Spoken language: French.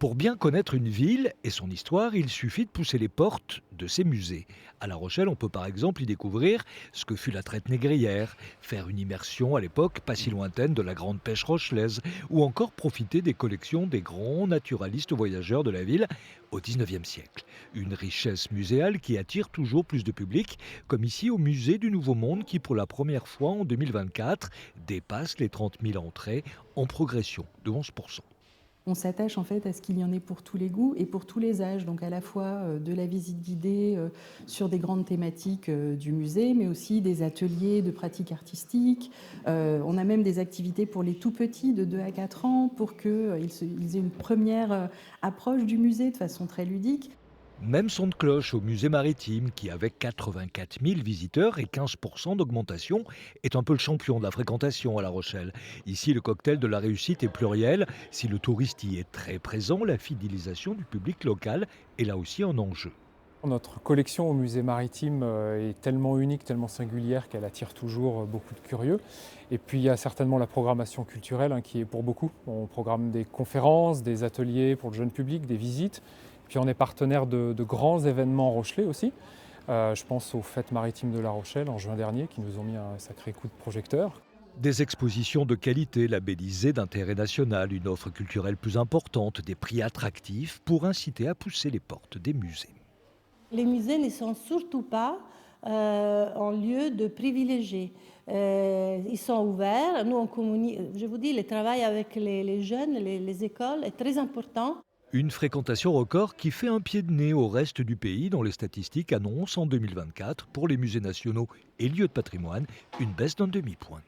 Pour bien connaître une ville et son histoire, il suffit de pousser les portes de ses musées. À La Rochelle, on peut par exemple y découvrir ce que fut la traite négrière, faire une immersion à l'époque pas si lointaine de la grande pêche rochelaise, ou encore profiter des collections des grands naturalistes voyageurs de la ville au XIXe siècle. Une richesse muséale qui attire toujours plus de public, comme ici au musée du Nouveau Monde qui pour la première fois en 2024 dépasse les 30 000 entrées en progression de 11%. On s'attache en fait à ce qu'il y en ait pour tous les goûts et pour tous les âges, donc à la fois de la visite guidée sur des grandes thématiques du musée, mais aussi des ateliers de pratiques artistiques. On a même des activités pour les tout petits de 2 à 4 ans pour qu'ils aient une première approche du musée de façon très ludique. Même son de cloche au musée maritime qui, avec 84 000 visiteurs et 15% d'augmentation, est un peu le champion de la fréquentation à La Rochelle. Ici, le cocktail de la réussite est pluriel. Si le touriste y est très présent, la fidélisation du public local est là aussi un enjeu. Notre collection au musée maritime est tellement unique, tellement singulière qu'elle attire toujours beaucoup de curieux. Et puis il y a certainement la programmation culturelle qui est pour beaucoup. On programme des conférences, des ateliers pour le jeune public, des visites. Puis on est partenaire de grands événements rochelais aussi. Je pense aux Fêtes maritimes de La Rochelle en juin dernier qui nous ont mis un sacré coup de projecteur. Des expositions de qualité labellisées d'intérêt national, une offre culturelle plus importante, des prix attractifs pour inciter à pousser les portes des musées. Les musées ne sont surtout pas un lieu de privilégiés. Ils sont ouverts. Nous, on communique. Je vous dis, le travail avec les jeunes, les écoles est très important. Une fréquentation record qui fait un pied de nez au reste du pays dont les statistiques annoncent en 2024 pour les musées nationaux et lieux de patrimoine une baisse d'un demi-point.